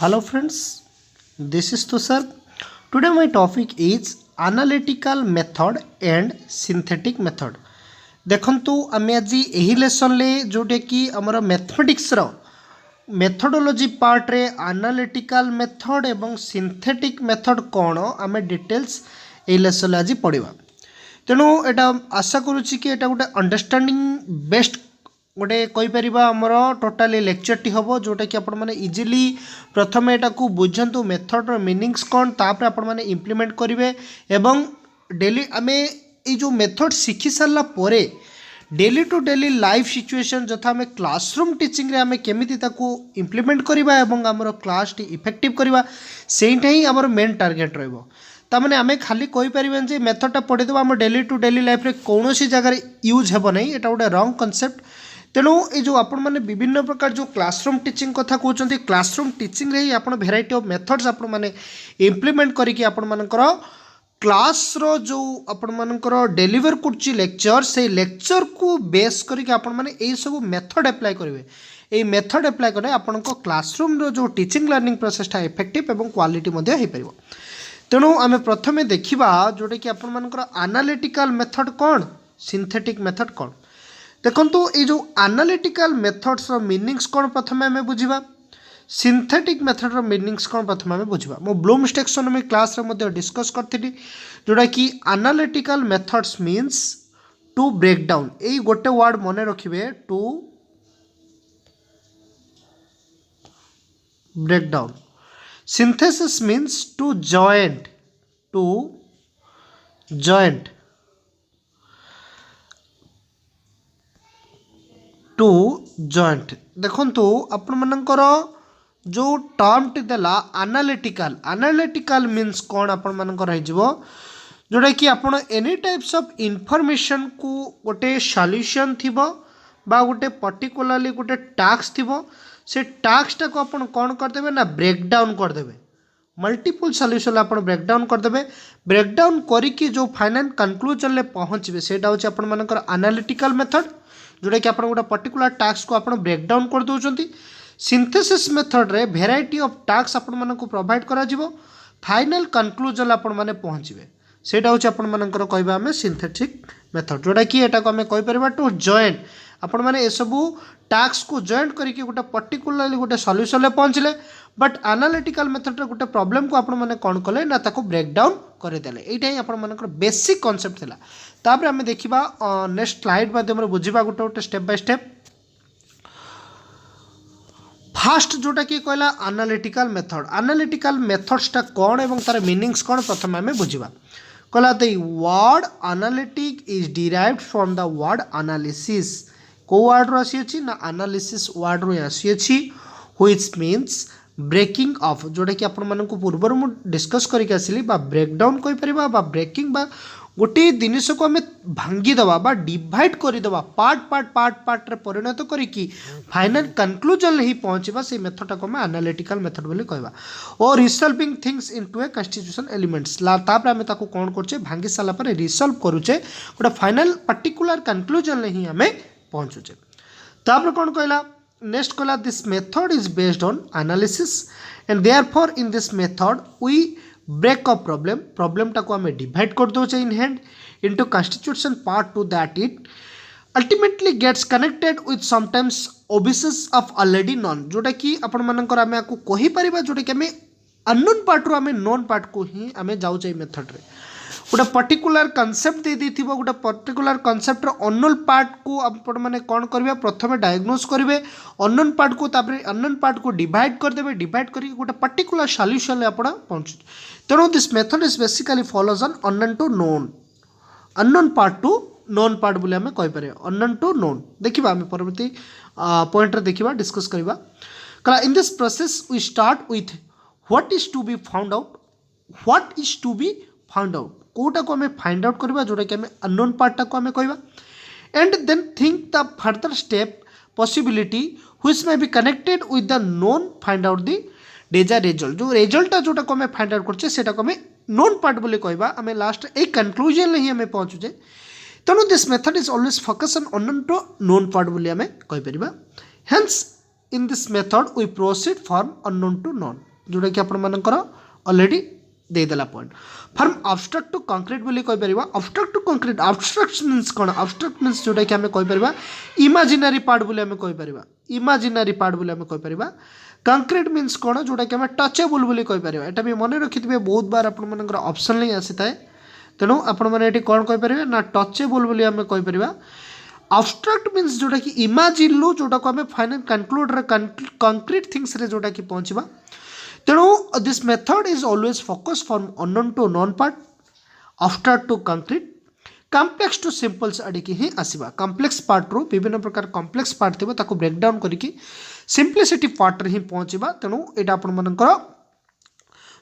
Hello friends, this is Tushar. Today my topic is analytical method and synthetic method. देखंतु आमे आज एही lesson ले जोटे कि हमर मैथमेटिक्स रो मेथोडोलॉजी पार्ट रे एनालिटिकल मेथड एवं सिंथेटिक मेथड कोन आमे डिटेल्स एही लेसन आज पढिबा। तेणु एटा आशा करूची कि एटा गोटे अंडरस्टैंडिंग बेस्ट गोटे कहीपर आमर टोटाली लेक्चर टी हम जोटा कि आपण मैंने इजिली प्रथम एटा को बुझंतु मेथड मीनिंग्स कौन तापर आपण मैंने इम्प्लीमेंट करेंगे एवं डेली आमे ये जो मेथड शिखी सारा पर daily to daily life situation जथा आम क्लासरूम टीचिंग रे आमे केमिति ताकू इम्प्लीमेंट करवा एवं आमर क्लास टी इफेक्टिव करवा सेटा ही आमर मेन टार्गेट रहिबो। तामाने आमे खाली कहि परिबेन जे मेथडटा पढ़ीदेबा आम डेली टू डेली लाइफ रे कौनसी जगह यूज हेबो नहीं, एटा गोटे रॉन्ग कांसेप्ट। तेणु ये जो आपण मैंने विभिन्न प्रकार जो क्लासरूम टीचिंग कथा कहते क्लासरूम टीचिंग रे ही आपण भेराइटी ऑफ मेथड्स आपण मैंने इम्प्लीमेंट करके आपण मानकर क्लास रो जो आपण मानकर डेलीवर करछि लेक्चर से लेक्चर को बेस करके आपण माने एई सब मेथड अप्लाई करेंगे। ये मेथड अप्लाई कले आपण क्लासरूम रो जो टीचिंग लर्निंग प्रोसेसटा इफेक्टिव एवं क्वालिटी मध्ये हो पारिबो। तेणु आमे प्रथमे देखिबा जोटा कि आपण मानकर एनालिटिकल मेथड कौन, सिंथेटिक मेथड कौन। देखंतु ये जो एनालिटिकल मेथड्स रो मीनिंग्स कौन प्रथम आम बुझा, सिंथेटिक मेथड रो मीनिंग्स कौन प्रथम आम बुझा। मो ब्लूम्स टैक्सोनॉमी क्लास रे डिस्कस करथि जोटा कि analytical methods means to break down. यही गोटे वर्ड मन रखिए, to break down. Synthesis means to joint, to joint, to joint. देखंतु आपण मानकर जो टर्म टी देला एनालिटिकल, एनालिटिकल मीन्स कौन आपण मानकर रहिजबो जोटा कि आपण एनी टाइप्स ऑफ इंफॉर्मेशन को गोटे सॉल्यूशन थिबो बा गोटे पर्टिकुलरली गोटे टास्क थिबो, से टास्कटा को आपण कौन कर देबे ना ब्रेक डाउन कर देबे। मल्टीपल सॉल्यूशन आपण ब्रेक डाउन कर देबे। ब्रेक डाउन करिकि जो फाइनल कंक्लूजन ले पहुंचबे सेटा होची आपण मानकर एनालिटिकल मेथड जोटा कि गोटे पर्टिकुलर टास्क को आप ब्रेक डाउन कर दौरान। सिंथेसिस मेथड रे भेराइटी ऑफ टास्क आपण मानक प्रोवाइड करा जिवो, फाइनल कंक्लूजन आपण माने पहुंचबे सेटा होची आपण मानकर कहबा हमें सिंथेटिक मेथड जोटा कि एटा को हमें कहि परबा टू जॉइंट। आपण माने ए सबु टास्क को जॉइंट करके गोटे पर्टिकुलरली गोटे सॉल्यूशन ले पहुंचले, बट एनालिटिकल मेथड रे गोटे प्रॉब्लम को आपण माने कोन कले ना ताको ब्रेक डाउन करे देले। एटा ही आपण मानकर बेसिक कांसेप्ट थिला। तापर आमे देखिबा नेक्स्ट स्लाइड माध्यम रे बुझिबा गोटे गोटे स्टेप बाय स्टेप। फास्ट जोटा कि कहला एनालिटिकल मेथड, एनालिटिकल मेथड्सटा कौन एवं तार मीनिंग्स कौन प्रथम आमे बुझिबा। कहला the word analytic is derived from the word analysis. को वर्ड रो आसी अछि ना एनालिसिस वर्ड रो आसी अछि, व्हिच मीन्स ब्रेकिंग ऑफ जोटा कि आपण मानक पूर्वर मु डिस्कस करके आसिली बा ब्रेक डाउन कहि परिबा बा ब्रेकिंग बा गोटे जिनिस को आम भांगीदवा बा डिवाइड करदेवा पार्ट पार्ट पार्ट पार्ट रे परिणत करिकी फाइनल कंक्लूजन ही पहुँचवा से मेथड को आम एनालिटिकल मेथड बोली कहबा। और रिसॉल्विंग थिंग्स इनटू ए कन्स्टिट्यूशन एलिमेंट्स तापर आम ताको कोन करछे भांगी साला पर रिसॉल्व करूचे गोटे फाइनल पर्टिकुलर कंक्लूजन ही आम पहुँचुचे। तापर कोन कहला नेक्स्ट कहला this method is based on analysis and therefore in this method we break a problem टाको आम डिवाइड कर दोचे in hand into constitution part to that it ultimately gets connected with sometimes obvious of already known जोटा कि आपण मानकर आमे आको कहि परिबा जोटा कि आमे अननोन पार्ट रो आमे नोन पार्ट को ही आमे जाउचे मेथड रे गोटे पर्टिकुलर कॉन्सेप्ट दे देथिबो गोटे पर्टिकुलर कॉन्सेप्ट रो अननोन पार्ट को आपण माने कोन करबे प्रथमे डायग्नोस करिवे अननोन पार्ट को तापर अननोन पार्ट को डिवाइड कर देबे डिवाइड करी गोटे पर्टिकुलर सॉल्यूशन ले आपण पहुंच। तेणु this method is basically follows on unknown to known, unknown part to known part बोले आमे कहि पारे अननोन टू नोन। देखिबा आमे परवर्ती पॉइंट रे देखिबा डिस्कस करिबा। कला in this process we start with what is to be found out, what is to be found out कोटा को आमे फाइंड आउट करबा जोटा कि आमे अननोन पार्ट को आमे कहबा and then think the further step possibility which may be connected with the known find out the डेजा रिजल्ट। जो रिजल्ट जोटा को आमे फाइंड आउट करछे सेटा को आमे नोन पार्ट बोली कहबा आमे लास्ट ए कंक्लूजन ही आमे पहुंचुजे। तेणु this method is always focus on unknown to known part बोली आमे कहि परिबा। Hence in this method we proceed from unknown to known. जोटा कि आपण मानकर ऑलरेडी देदेला point from abstract to concrete बोली कहि परिबा abstract to concrete abstract means कोन अब्स्ट्रैक्ट मींस जोटा कि हमें कहि परिबा इमेजिनरी पार्ट बोली हमें कहि परिबा इमेजिनरी पार्ट बोली हमें कहि परिबा कंक्रीट मींस कोन जोटा कि हमें टचेबल बोली कहि परिबा एटा भी मन रखिथिबे बहुत बार आपण मानकर ऑप्शन नहीं आसीताए तेणु आपण माने एटी कोन कहि परिबे ना टचेबल बोली हमें कहि परिबा अब्स्ट्रैक्ट मींस जोटा कि इमेजिन लो जोटा को हमें फाइनल कंक्लूड रे कंक्रीट थिंग्स रे जोटा कि पहुंचबा तेणु this method is always focus from unknown to known part abstract to concrete complex to simples आड़िकी ही आसीबा कॉम्प्लेक्स पार्ट रो विभिन्न प्रकार कॉम्प्लेक्स पार्ट थिबो ताको ब्रेक डाउन करिकी सिंपलिसिटी पार्ट रे ही पहुंचबा तेणु एटा आपण मानकर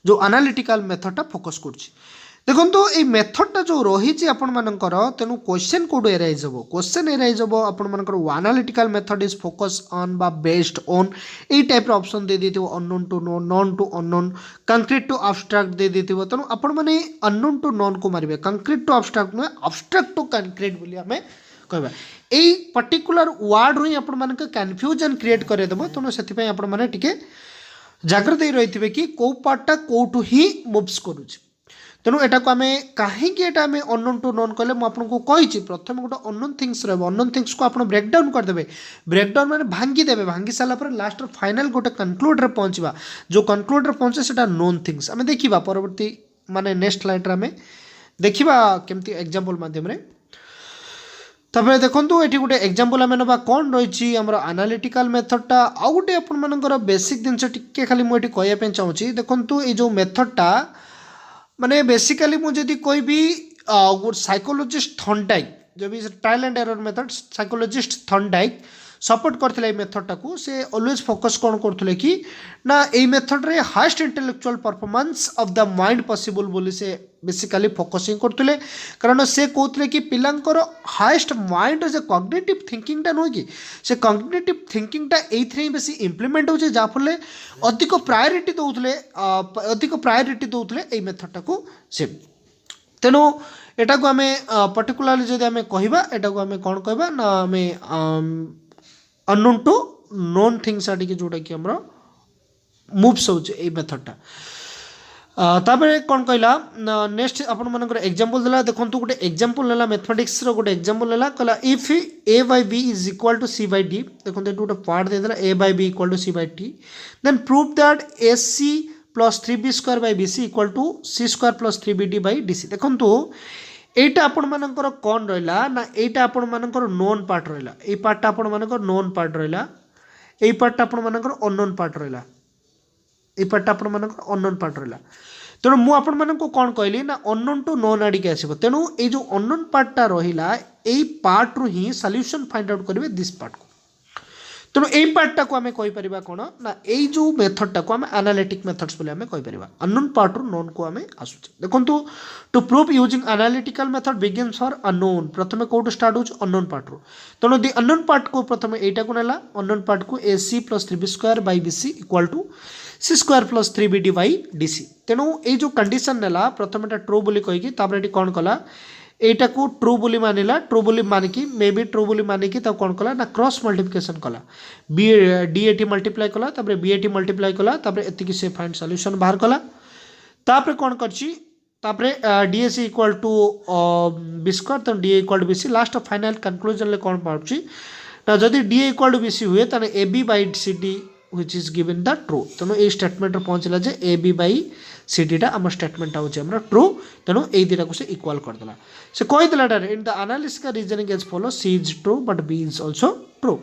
जो एनालिटिकल मेथड टा फोकस करछि देखो तो ये मेथडटा जो रही आपण मानकर तेणु क्वेश्चन कोड एराइज हम क्वेश्चन एराइज हम आपण मानकर analytical method is focus on बा based on a type option दे देथिबो unknown to known known to unknown concrete to abstract दे देथिबो तेणु आपण माने अननोन टू नॉन को मारिबे कंक्रीट टू अब्स्ट्रैक्ट नुहे अब्स्ट्रैक्ट टू कंक्रीट बोली हमें कहबा एई पर्टिकुलर वर्ड रो आपण मानक कंफ्यूजन क्रिएट करे देबो तेणु सेति पय आपण माने टिके जागृत रहिथिबे कि को पार्टटा कोठु ही मूव्स करूछ तेणु एटा को आमे कहीं आम अननोन टू नोन कले मुझे कही प्रथम गोटे अननोन थिंग्स रहा अननोन थिंग्स को आप ब्रेकडाउन करदे ब्रेकडाउन मैंने भांगीदेवे भांगी सारापर लास्ट फाइनाल गोटे कंक्लूड रे पहुँचवा जो कंक्लूड रे पहुँचे से नोन थिंग्स आम देखा परवर्ती माने नेक्स्ट स्लाइड रे आम देखा केमती एग्जांपल माध्यम रे तापर देखो ये गोटे एग्जांपल आम ना कौन रही आमर एनालिटिकल मेथडटा आउ गोटे आपर बेसिक जिनस टिके खाली मुझे कहवाई चाहूँगी देखो ये जो मेथडटा माने बेसिकली मुझे कहबी साइकोलोजिस्ट थॉर्नडाइक जो भी trial and error method psychologist Thorndike support करथिले ए मेथडटा को से ऑलवेज फोकस कौन करथिले कि ना ए मेथड रे highest intellectual performance of the mind possible बोली से बेसिकली फोकसिंग करथिले कारण से कहथिले कि पिलांकर हाईएस्ट माइंड जे कॉग्निटिव थिंकिंग टा नो कि से कॉग्निटिव थिंकिंग टा एथरे बेसी इंप्लीमेंट हो जे जाफले अधिक प्रायोरिटी दउथले ए मेथडटा को से तेनो एटा को हमें पर्टिकुलरली जदि हमें कहबा एटा को हमें कोन कहबा ना हमें अननोन टू नोन थिंग्स आड़िके जोटा कि हमरो मूव्स होचे ए मेथडटा तापर कौन कहला नेक्स्ट आपण मानकर एग्जांपल देला देखंतु गोटे एग्जांपल लेला मैथमेटिक्स रो गोटे एग्जांपल लेला कहला if a by b is equal to c by d देखंतु एटू गोटे पार्ट दे देला a by b equal to c by t then prove that ac plus 3b square by bc equal to c square plus 3bd by dc देखंतु एटा आपण मानकर कौन रहिला ना एटा आपण मानकर नोन पार्ट रहिला ए पार्टटा आपण मानकर नोन पार्ट रहिला ए पार्टटा आपण मानकर अननोन पार्ट रहिला ए पार्टटा आपण मानकर अननोन पार्ट रहिला तेणु मु आपण मानको कौन कहली ना अननोन टू नोन आड़िके आसीबो तेणु ए जो अननोन पार्टटा रहिला ए पार्ट रु ही सॉल्यूशन फाइंड आउट करिवे दिस पार्ट को तेणु यही पार्टा को आम कहीपर कौन ना यही जो मेथडटा को आम एनालिटिक मेथड्स बोली आम कहीपर अननोन पार्ट रु नोन को आम आसुचे देखो to prove using analytical method begins for unknown प्रथम कौटू स्टार्ट हो अननोन पार्ट रु तेणु दि अननोन पार्ट को प्रथम एटा को नेला अननोन पार्ट को A C plus 3b square by BC equal to C square plus 3bd by DC तेणु ये जो कंडीशन नेला प्रथम एटा ट्रू बोली कहीकि तापर एटी कौन कला एटा को ट्रू बोली मानिला ट्रू बोली मानिकी मे बी ट्रू बोली मानिकी तब कौन कला ना क्रॉस मल्टिप्लिकेशन कला बी डी एटी मल्टीप्लाई कला तापर बी एटी मल्टीप्लाई कला तापर एतिकी से फाइंड सॉल्यूशन बाहर कला तापर कौन करची तापर DAC equal to B square तो D equal to BC last final conclusion ले कौन पाउची ना जदि डी इक्वल टू बीसी हुए ताने A B by C D which is given the true तेणु ये स्टेटमेंट पहुँचला जे A B by C D आम स्टेटमेंट हूँ ट्रू तेणु ये दुटा को से इक्वाल करदेला से कहीदेला direct in the analysis reasoning as follow C is true but B is also true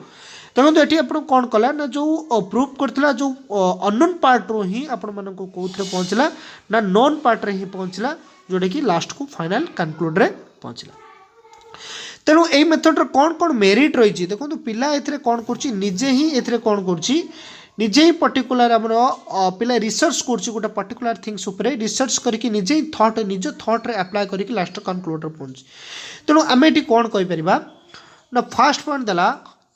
देखो ये आप कौन कला ना जो प्रूफ करथिला जो अननोन पार्ट रो ही आपण मानक कौन पहुँचला ना नॉन पार्ट रे ही पहुँचला जोटा कि लास्ट को फाइनल कंक्लूड रे पहुँचला तेणु यही मेथड कौन कौन मेरिट रही देखो पिला ए कौन कर निजे ही ए कौन कर निजे ही पर्टिकुलर आम पिला रिसर्च कर गोटे पर्टिकुलर थिंग्स उपरे रिसर्च करके निजे ही थॉट निज थॉट रे अप्लाई करके लास्ट कंक्लूड रे पहुँच तेणु आम ये कौन कहीपर ना फास्ट पॉइंट देला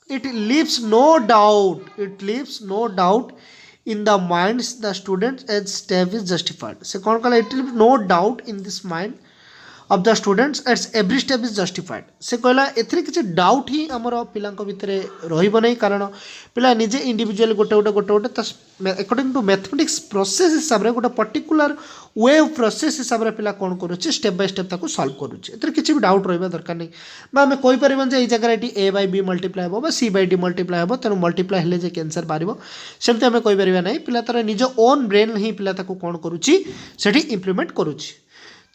it leaves no doubt in the minds the students as step is justified से कौन कहला it leaves no doubt in this mind of the students at every step is justified से कहला एथिरे किसी डाउट ही हमर पिलांक भितरे रहिबो नै कारण पिला निजे इंडिविजुअल गोटे अकॉर्डिंग टू मैथमेटिक्स प्रोसेस हिसाब रे गोटे पर्टिकुलर वेव प्रोसेस हिसाब रे पिला कोन करूची स्टेप बाय स्टेप ताको सॉल्व करूची एथिरे किसी भी डाउट रहबा दरकार नै बा हमें कोइ परिबन जे ए जगह eighty a by b multiply होबो बा c by d मल्टीप्लाई होबो तेनु मल्टीप्लाई हेले जे आंसर बारिबो सेमते हमें कोइ परिबा नै पिला तार निज ओन ब्रेन ही पिला ताको कोन करूची सेठी इंप्लीमेंट करूची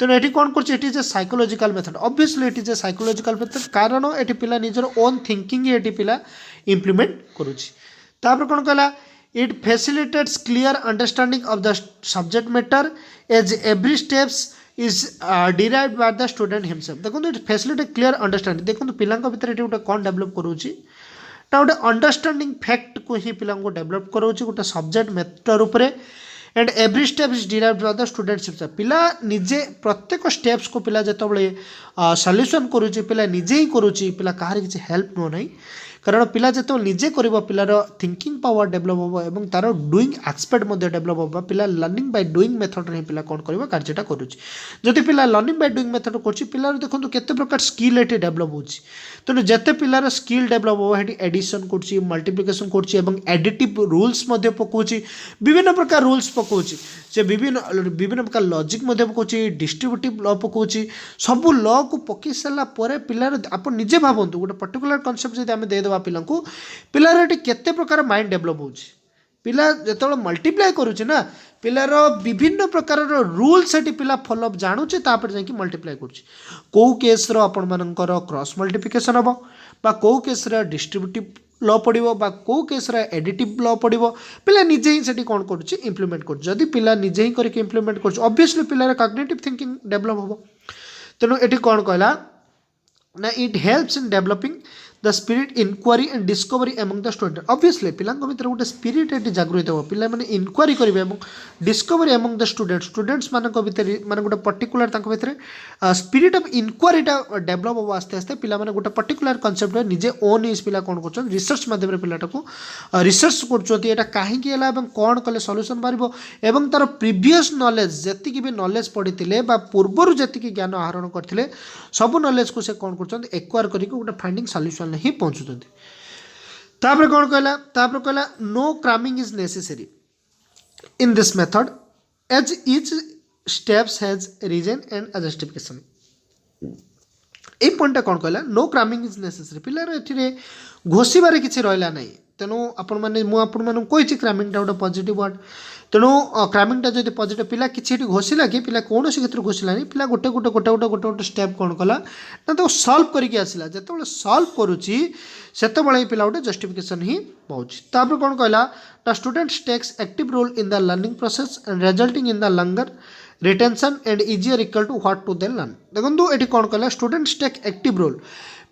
तेणु ये कौन कर it is A psychological method obviously it is A psychological method कारण ये पिला निजर ओन थिंकिंग ये पिला इंप्लीमेंट करुच्ची कौन कहला it facilitates clear understanding of the subject matter as every steps is derived by the student himself देखो इट फैसिलिटेट क्लियर अंडरस्टैंडिंग देखो पिला भीतर ये गोटे कौन डेवलप करुच्ची गोटे अंडरस्टैंडिंग फैक्ट को ही पिला डेवलप करुच्ची गोटे सब्जेक्ट मैटर उपरे and every step is derived by the students himself पिला निजे प्रत्येक स्टेप्स को पिला जेतबळे सॉल्यूशन करूची पिला निजे ही करूची पिला काहर किछि हेल्प नो नाही कारण पिला जेतो निजे करिवो पिलार थिंकिंग पावर डेवलप होबो एवं तार डूइंग एक्सपर्ट मध्ये डेवलप होबो पिला लर्निंग बाय डूइंग मेथड रे पिला कोन करिवो कार्यटा करूची जदि पिला लर्निंग बाय डूइंग मेथड करची पिलार देखंतु केते प्रकार स्किल एटी डेवलप होची तने जेते पिलार स्किल डेवलप होबो हेटी एडिशन करची मल्टीप्लिकेशन करची एवं एडिटिव रूल्स मध्ये पकोची विभिन्न प्रकार रूल्स पकोची से विभिन्न प्रकार लॉजिक मध्ये पकोची डिस्ट्रीब्यूटिव लॉ पकोची सब लॉ को पकी सला परे पिलार आपण निजे भाबंतु गोटे पर्टिकुलर कांसेप्ट जदि हम दे पिलांकु पिलार केते प्रकार माइंड डेवलप होउची पिला जेतबे मल्टीप्लाई करूची ना पिलार विभिन्न प्रकार रूल्स एटी पिला फॉलोअप जानुची तापर जाकी मल्टीप्लाई करूची को केस रो आपण मानकर क्रॉस मल्टीप्लिकेशन हबो बा को केस रो डिस्ट्रीब्यूटिव लॉ पड़ो बा को केस एडिटिव लॉ पड़ो पिला निजे ही सेठी कोन करूची इंप्लीमेंट कर जदि पिला निजे ही करके इंप्लीमेंट कर ऑब्वियसली पिलार कॉग्निटिव थिंकिंग डेवलप हबो तेनु एठी कोन कहला ना it helps in developing the spirit inquiry and discovery among the student obviously पिलांक भीतर गोटे स्पिरिट एटी जागृत हो पिला माने इनक्वारी करिवे एवं डिस्कवरी एमंग द स्टूडेंट्स मानक भीतर माने गोटे पर्टिकुलर तांक भीतर स्पिरिट ऑफ इनक्वारीटा डेवलप हो आस्ते आस्ते पिला माने गोटे पर्टिकुलर कांसेप्ट निजे ओन इज पिला कोन करछन रिसर्च माध्यम रे पिलाटा को रिसर्च करछोती एटा काहे कि एला एवं कोन कले सॉल्यूशन बारिबो एवं तार प्रीवियस नॉलेज जति कि भी नॉलेज पढितिले बा पूर्वरु जति कि ज्ञान आहरण करथिले सब नॉलेज को से कोन करछन एक्वायर करी गोटे फाइंडिंग सॉल्यूशन नहीं पहुंचुते कौन कहला no cramming is necessary in this method as each steps has reason and justification a point कौन कहला नो क्रामिंग इज नेसेसरी पिलार एथिरे घोषिबार किछि रहला नाही तेणु आपण माने मु आपण माने कोइछि क्रामिंग टा गोटे पॉजिटिव वर्ड तेणु क्रामिंग टा जदि पॉजिटिव पिला किछि घोषिला कि पिला कौन से क्षेत्र घोषिला नहीं पिला गोटे गोटे गोटे गोटे गोटे गोटे स्टेप कौन कला ना तो सॉल्व करके आसिला जेतेबेले सॉल्व करूची सेतेबेले पिला गोटे जस्टिफिकेशन ही पाउची तापर कौन कहला the students takes active role in the learning process and resulting in the longer retention and easier equal to what to they learn देखंतु एठी कौन कहला स्टूडेंट्स टेक एक्टिव रोल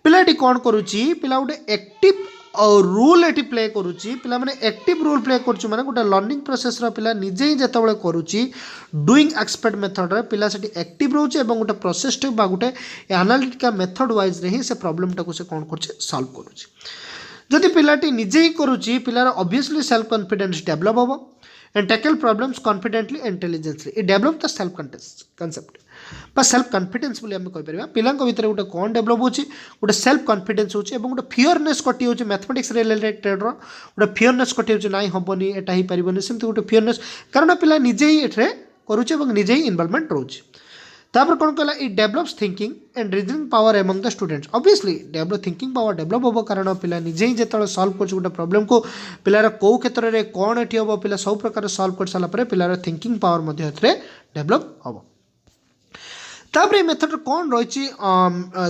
पिला एठी कौन करूची पिला गोटे एक्टिव और रूल एटी प्ले करुच्ची पिला माने एक्टिव रोल प्ले करुच्ची माने गोटे लर्निंग प्रोसेस रा पिला निजे ही जेतेबेले करुच्ची डूइंग एक्सपर्ट मेथड रे पिला सेठी एक्टिव रहउची एवं गोटे प्रोसेस बा गोटे एनालिटिकल मेथड वाइज रे ही से प्रॉब्लम टाको से कोन करछि सॉल्व करुच्ची जदि पिलाटी निजे ही करुच्ची पिलार ऑब्वियसली सेल्फ कॉन्फिडेंस डेवलप होबो and tackle problems confidently intelligently it develop the self concept बा सेल्फ कॉन्फिडेंस बोली आमे कहि परिबा पिलांक भीतर गोटे कोन डेवलप होची गोटे सेल्फ कॉन्फिडेंस होची एवं गोटे फियरनेस कटि होची मैथमेटिक्स रिलेटेड रो गोटे फियरनेस कटि होची नाही हबनी एटा ही परिबनी सेमति गोटे फियरनेस कारण पिला निजे ही एठरे करूची एवं निजे ही इन्वॉल्वमेंट रहउची तापर कौन कहला it develops thinking and reasoning power among the students obviously develop thinking power develop होबो कारण पिला निजे ही जेतले सॉल्व करछ गोटे प्रॉब्लम को पिलार को क्षेत्र रे कोन एठी होबो पिला सब प्रकार सॉल्व कर साला परे पिलार थिंकिंग पावर मध्ये एथरे डेवलप होबो तापर मेथड कौन रही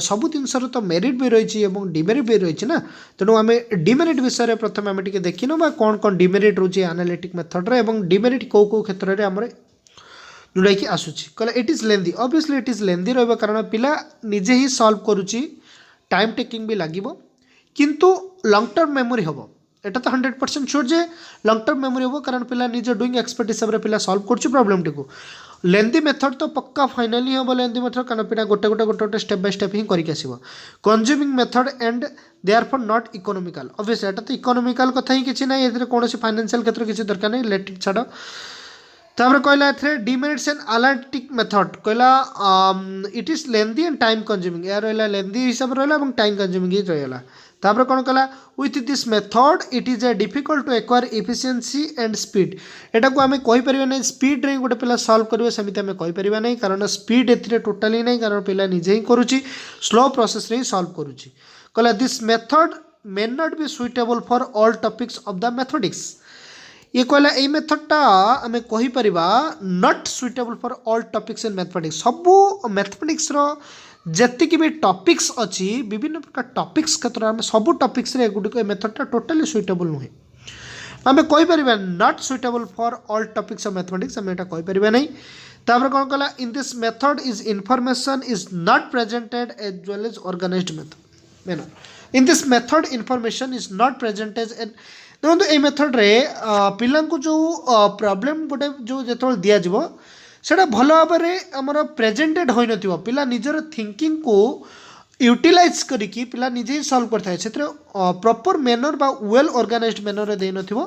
सब जिनसर तो मेरिट भी रही डिमेरिट भी रही ना तेणु आम डिमेरिट विषय प्रथम आम टे देखिन कौन कौन डिमेरिट रोचे एनालिटिक मेथड रे डिमेरिट कौ कौ क्षेत्र में आम जोड़ा कि आसूची कहले it is lengthy obviously it is lengthy रहा कारण पिला निजे ही सॉल्व करुच्ची टाइम टेकिंग भी लगे किंतु लॉन्ग टर्म मेमोरी हम एटा तो 100% श्योर जे लॉन्ग टर्म मेमोरी हम कारण पिला निजे डूइंग एक्सपर्ट हिसाब से पिला सॉल्व कर प्रॉब्लम टी लेंदी मेथड तो पक्का फाइनाली हम लेंदी मेथड कारण पिला गोटे गोटे गोटे गोटे स्टेप बाय स्टेप ही करके आसो consuming method and therefore not economical obviously एटा तो इकोनॉमिकल कथा ही किसी ना ये कौन फाइनेंशियल क्षेत्र किसी दरकार नहीं लेट छाड़ तापर कहला एथरे डिमेरिट्स एंड एनालिटिक मेथड कहला it is lengthy and time consuming या रहला लेंथी हिसाब रहला एवं टाइम कंज्यूमिंग ही रहला तापर कौन कहला with this method it is a difficult to acquire efficiency and speed एटा को हमें कहि परिबा नै स्पीड रे गोटे पिला सॉल्व करबे समिति हमें कहि परिबा नै कारण स्पीड एथिरे टोटली नै कारण पिला निजे ही करूची स्लो प्रोसेस रे सॉल्व करूची कहला this method may not be suitable for all topics of the mathematics ये कहला ए मेथडटा आमे कहि परिबा not suitable for all topics in mathematics सबु मैथमेटिक्स रो जतिक भी टॉपिक्स अछि विभिन्न प्रकार टॉपिक्स क्षेत्र में सबु टॉपिक्स रे गुडी को मेथडटा टोटली सुइटेबल नुहे आमे कहि परिबा not suitable for all topics of mathematics आमे एटा कहि परिबा नै तापर कोन कहला in this method is information is not presented as well as organised method in this method information is not presented and देखो ये मेथड रे पिला को जो प्रॉब्लम गोटे जो जो दि जाव से भल भाव में आमर प्रेजेंटेड हो न पिला निजर थिंकिंग को यूटिलाइज करिकी पिला निजे ही सॉल्व करता है से प्रॉपर मैनर बा वेल ऑर्गेनाइज्ड मैनर दे नथिबो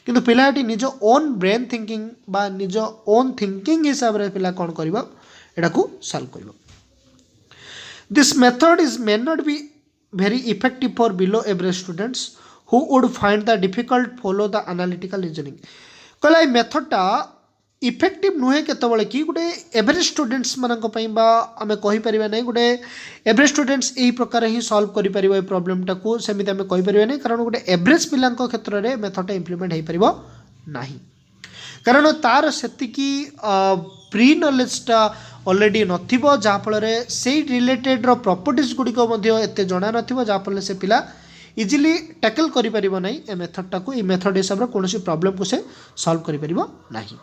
किंतु पिला एटी निज ओन ब्रेन थिंकिंग बा निज ओन थिंकिंग हिसाब रे पिला कोन करबो एटा को सॉल्व करबो this method is may not be very effective for below average students who would find the difficult follow the analytical reasoning कहला ए मेथड टा इफेक्टिव नुहे केतबळे कि गुटे एवरेज स्टूडेंट्स मानक पई बा हमें कहि परिबा नै गुटे एवरेज स्टूडेंट्स एही प्रकार ही सॉल्व करि परिबो ए प्रॉब्लम टा को सेमिति हमें कहि परिबा नै कारण गुटे एवरेज पिलांक क्षेत्र रे मेथड टा इंप्लीमेंट हे परिबो नाही कारण तार सेति की प्री नॉलेज टा ऑलरेडी नथिबो जा फल से रिलेटेड रो प्रॉपर्टीज गुडी को मध्य एते जणा नथिबो जा फल से पिला इजीली टैकल करि परिबो नै ए मेथड टा को ए मेथड हिसाब रे कोनोसी प्रॉब्लम को से सॉल्व करि परिबो नाही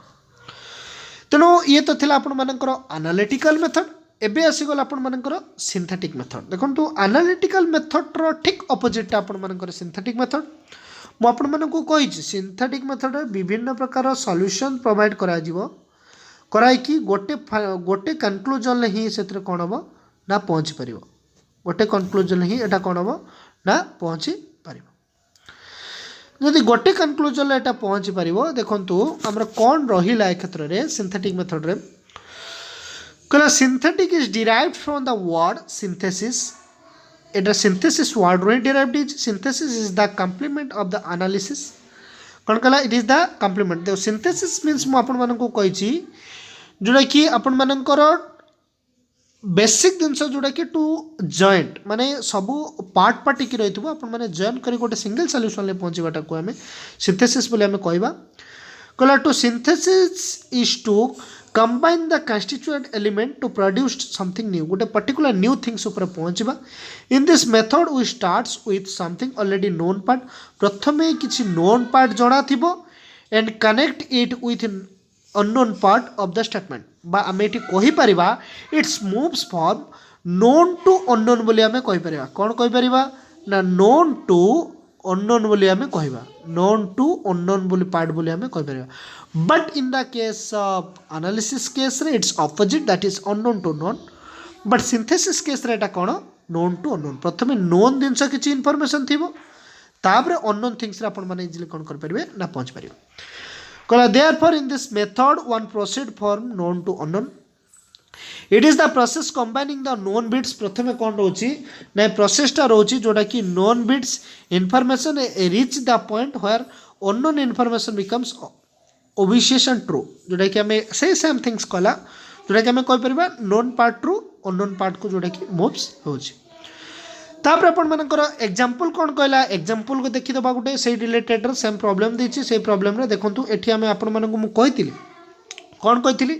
तेनो ये तो थिला आपण मानकर एनालिटिकल मेथड एबे आसी गल आपण मानकर सिंथेटिक मेथड देखंतु एनालिटिकल मेथड रो ठीक ऑपोजिट आपण मानकर सिंथेटिक मेथड मु आपण मानकु कहि सिंथेटिक मेथड रे विभिन्न प्रकार सॉल्यूशन प्रोवाइड करा जिवो कराई कि गोटे गोटे कनक्लूजन ही से कौन हम ना पहुँची पार गोटे कनक्लूजन ही एटा कौन हम ना पहुँची पार जदि गोटे कनक्लूजन एटा पहुँची पार देखु आमर कौन रहा ए क्षेत्र में सिंथेटिक मेथड रे कहला synthetic is derived from the word synthesis एटा सिंथेसिस वर्ड रो derived is synthesis is the complement of the analysis कौन कहला इट इज द कम्प्लीमेंट देखो सिंथेसिस मीन्स मु आपण मानकु कहिछि जोड़ा कि आपण मानकर बेसिक जिनस जोड़ा कि टू जॉइंट माने सबू पार्ट पार्ट की रही आपण माने जॉइन करी गोटे सिंगल सॉल्यूशन ले पहुंचवाटा को हमें सिंथेसिस बोले हमें कहबा कहला to synthesis is to combine the constituent element to produce something new गोटे पर्टिकुलर न्यू थिंग्स ऊपर पहुंचबा in this method we starts with something already known part प्रथमे किछि नोन पार्ट जणा थिबो and connect it with unknown part of the statement बा आमे एटी कहि परिबा it's moves from known to unknown बोली आमे कहि परिबा कोन कहि परिबा ना नोन टू अननोन बोली आमे कहिबा नोन टू अननोन बोली पार्ट बोली आमे कहि परिबा but in the case of analysis case रे it's opposite that is unknown to known but synthesis case रे एटा कोन नोन टू अननोन प्रथमे नोन दिनस किछि इंफॉर्मेशन थिबो ताबरे अननोन थिंग्स रे आपण माने इजीली कोन कर परिबे ना पहुंच परिबे कहला therefore in this method one proceed from known to unknown it is the process combining the known bits प्रथमे कोन रोची नै प्रोसेस टा रोची जोडा कि known bits information reach the point where unknown information becomes obvious and true जोडा कि हमें से same things कहला जोडा कि हमें कहि परबा known part true unknown part को जोडा कि moves होची तापर आपण मानकर एग्जांपल कौन कहला एग्जांपल को देखि दबा गुटे से रिलेटेड सेम प्रॉब्लम देछि से प्रॉब्लम रे देखंतु एठी हमें आपण मानक मु कहितिली कौन कहितिली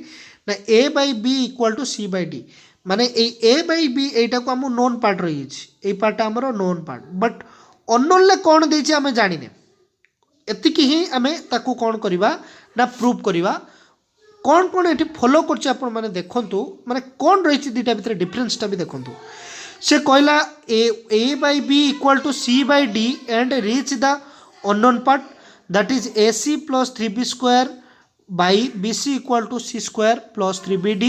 ना a by b equal to c by d माने ए a बाय b एटा को हम नोन पार्ट रही छि ए पार्ट हमरो नोन पार्ट बट अननोन ले कौन देछि हमें जानिने एतिकी ही हमें ताकू कौन करबा ना प्रूव करबा कौन कौन एठी फॉलो करछि आपण माने देखंतु माने कौन रही छि दीटा भीतर डिफरेंस टा भी देखंतु से कहला a by b equal to c by d and reach the unknown part that is ac plus 3b square by bc equal to c square plus 3bd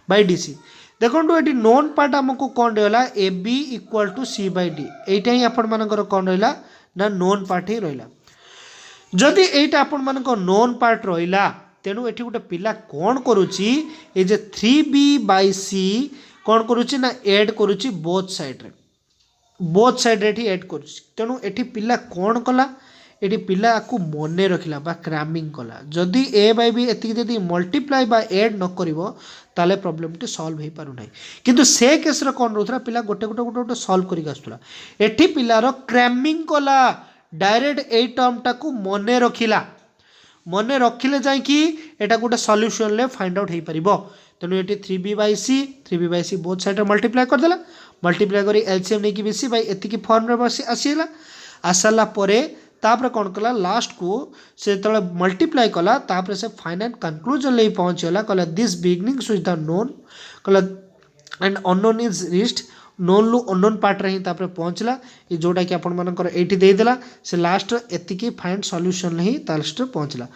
by dc देखो ये नोन पार्ट आमको कौन रहा ab equal to c by d एटा ही आपण मानकर कौन रहा ना नोन पार्ट ही रहा जदि एटा आपण मानक नोन पार्ट रहा तेणु एठी गोटे पिला कौन करुच्ची ये जे 3b/c कौन करुच्ची ना एड करुच्ची बोथ साइड रे एड करुच्ची तेणु एठी पिला कौन कला एठी पिला को मने रखिला बा क्रामिंग कला जदि ए बाय बी एति जदि मल्टीप्लाई बा एड न करिवो ताले प्रॉब्लम टी सॉल्व हे पारु नै किंतु से केस रे कोन रहउथरा पिला गोटे गोटे गोटे गोटे सॉल्व करिक आस्तुला एठी पिला रो क्रामिंग कला डायरेक्ट ए टर्म टा को मने रखिला मने रखिले जाय कि एटा गोटे सॉल्यूशन ले फाइंड आउट हे परिबो तेणु ये 3b/c बोथ साइड मल्टीप्लाई कर देला मल्टीप्लाई करी एलसीएम नहीं कि बीसी बाई एति फॉर्म रे बस आसीला आसला परे तापर कौन कला लास्ट को से तले मल्टीप्लाई कला तापर से फाइनल कंक्लूजन ले पहुंचला कला this beginning with the known कला and unknown is reached known लु अननोन पार्ट रे तापर पहुंचला ये जोटा कि आपण मानकर एठी दे देला से लास्ट एतिकी फाइंड सॉल्यूशन ही लास्ट पहुंचला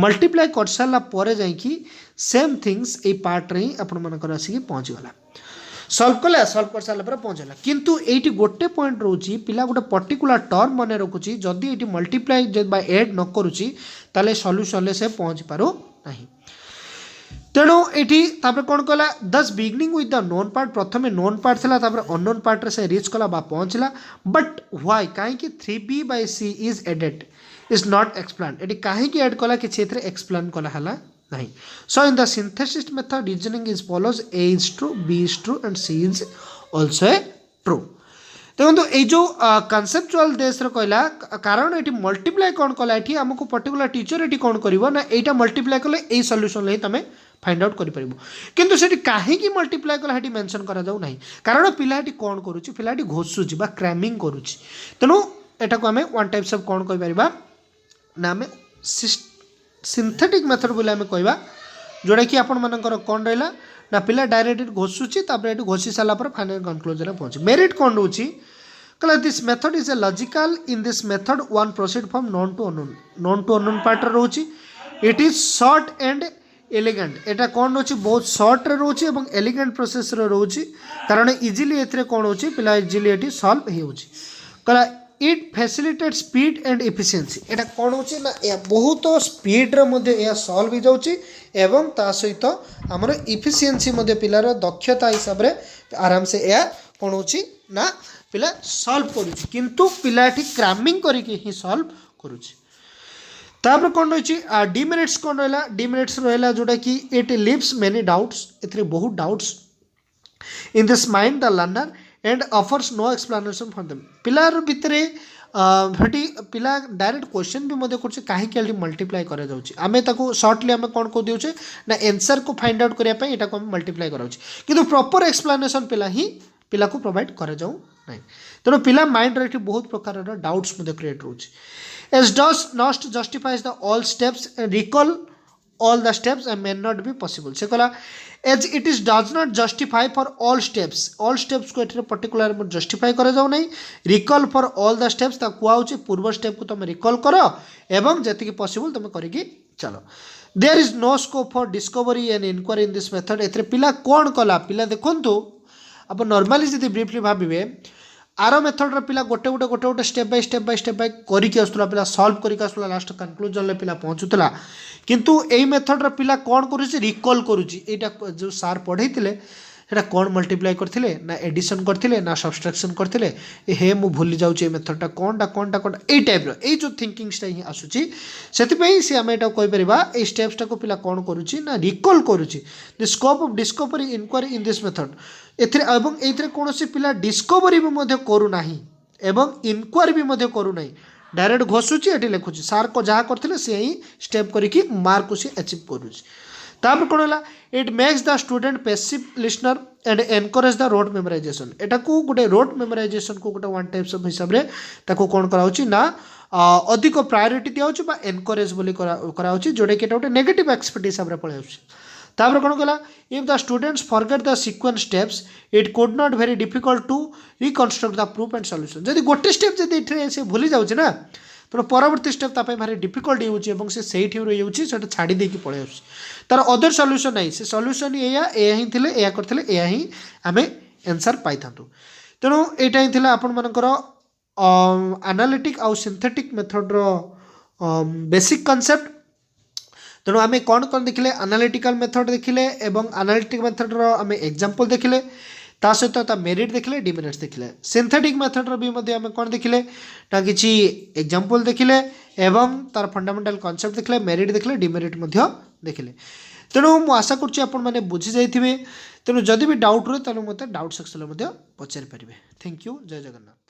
मल्टीप्लाई कर साला परे जाई कि सेम थिंग्स ए पार्ट रे आपण मानकर आसी पहुंच गला सॉल्व कर सारा पर पहुँचला किंतु एटी गोटे पॉइंट रोची पिला गोटे पर्टिकुलर टर्म मन रखुची जदि एटी मल्टीप्लाई बाय एड न करुची ताले सॉल्यूशन ले से पहुँच पारो नहीं तेणु एटी तापर कौन कला दस beginning with the known part प्रथमे नोन पार्ट थिला तापर अननोन पार्ट रे से रीच कला बा पहुँचला बट व्हाई काहे कि 3b/c is added is not explain एटी काहे कि ऐड कला कि एथरे एक्सप्लेन कला हला नहीं so in the synthesis method reasoning is follows A is true B is true and C is also a true देखो ये जो कनसेप्चुअल देश कहला कारण ये मल्टीप्लाई कौन कला ये आमको पर्टिकुलर टीचर ये कौन कर ना यहाँ मल्टीप्लाई कले यही सॉल्यूशन ही तुम फाइंड आउट कर किंतु से कहीं मल्टीप्लाई कला ये मेंशन करा जाऊ नहीं कारण पिला कौन करुच्ची पिला घोषुची बा क्रैमिंग करुच्ची तेणु यहाँ को आम वन टाइप्स ऑफ कौन कह पार ना आम सिंथेटिक मेथड बोले आम कहवा जोड़ा कि आपण मानकर कौन रहा ना पिला डायरेक्ट घोषुची ये घोषी सारापर फाइनल कंक्लूजन पहुंचे मेरिट कौन रोची कहला this method is a logical in this method one proceed from known to unknown part रोची it is short and elegant एटा कौन रोची बहुत शॉर्ट रे रोची एवं एलिगेंट प्रोसेस रे रोची कारण इजिली एथरे कौन होची पिला इजिली एटी सॉल्व हे होची कहला it facilitate speed and efficiency एटा कौन होची ना या बहुत स्पीड रे मध्ये या सॉल्व हो जाउची एवं ता सहित हमर इफिशिएंसी मध्ये पिलार दक्षता हिसाब रे आराम से या कौन होची ना पिला सॉल्व करूची किंतु पिला एठी क्रैमिंग करिके ही सॉल्व करूची तापर कौन रही डिमेरिट्स कौन रहा डिमेरिट्स रहा जोटा कि इट लिव्स मेनी डाउट्स एथरे बहुत doubts in this mind the learner and offers no explanation for them पिलार भितरे भटी पिला डायरेक्ट क्वेश्चन भी मध्य करछे काहे के मल्टीप्लाई करा जाउची आमे ताको शॉर्टली आमे कोन को दिउछे ना आंसर को फाइंड आउट करिया पई एटा को हम मल्टीप्लाई कराउची किंतु प्रॉपर एक्सप्लेनेशन पिला को प्रोवाइड करा जाऊ नहीं तेणु पिला माइंड रे बहुत प्रकार डाउट्स मध्य क्रिएट होउची as does not justifies the all steps and recall all the steps and may not be possible से कहला as it is does not justify for all steps को एठरे पर्टिकुलर जस्टिफाई करा जाऊ नहीं recall for all the steps ता कुआ होची पूर्व स्टेप को तुम रिकॉल करो एवं जति पॉसिबल तुम करिकी चलो there is no scope for discovery and inquiry in this method एथरे पिला कोन कला पिला देखंतु अब नॉर्मली जति ब्रीफली भाबिबे आर मेथड रे पिला गोटे गोटे गोटे गोटे स्टेप बाय करके आसुला पिला सॉल्व करके आसुला लास्ट कंक्लूजन ले पिला पहुँचुला किंतु एई मेथड रे पिला कोन करूची रिकॉल करूची एटा जो सार पढ़ैतिले सेटा कोन मल्टीप्लाई करथिले ना एडिशन करथिले ना सब्सट्रैक्शन करथिले हे मु भूली जाउची ए मेथडटा कोनटा एई टाइप रो एई जो थिंकिंग स्टा ही आसुची सेति पई से हम एटा कहि परिबा ए स्टेप्स टा को पिला कोन करूची ना रिकॉल करूची the scope of discovery inquiry in this method एथरे एवं एथरे कोनोसी पिला डिस्कवरी भी मध्ये करू नाही एवं इंक्वायरी भी मध्ये करू नाही डायरेक्ट घोषुची एटी लिखुची सार को जहाँ करथिले से ही स्टेप करिकी मार्क को से अचीव करूची तापर कोन होला it makes the student passive listener and encourage the road memorisation एटा को गोटे रोड मेमोराइजेशन को गोटे वन टाइप्स ऑफ हिसाब रे ताको कोन कराउची ना अधिक प्रायोरिटी दियाउची बा एनकरेज बोली कराउची जोडे केटा गोटे नेगेटिव एक्सपेक्ट हिसाब रे पळाउची तापर कोन कला if the students forget the sequence steps it could not very difficult to reconstruct the proof and solution जदी गोटे स्टेप जदी इठरे से भूली जाउची ना तो परवर्ती स्टेप तापे भारी डिफिकल्ट होउची एवं से सेही ठिउ रही होउची सेटा छाडी देकी पळे आउची तार अदर सॉल्यूशन नाही से सॉल्यूशन एया ही थिले एया करथिले एया ही आमे आंसर पाई थांतु तेणु एटा ही थिला आपण मानकर एनालिटिक आउ सिंथेटिक मेथड रो बेसिक कांसेप्ट तेणु आम कौन कौन देखिले एनालिटिकल मेथड देखिले एवं एनालिटिकल मेथड आम एग्जांपल देखिले ता सहित ता मेरिट देखिले डिमेरिट्स देखिले सिंथेटिक मेथड भी आम कौन देखिले ना किसी एग्जांपल देखिले एवं तार फंडामेंटल कॉन्सेप्ट देखिले मेरिट देखिले डिमेरिट देखिले तेणु मु आशा करुच्ची आपण मैंने बुझी जाइथिबे तेणु जदि भी डाउट हुए तेणु मते डाउट सेक्शन में पचारि पारिबे थैंक यू जय जगन्नाथ।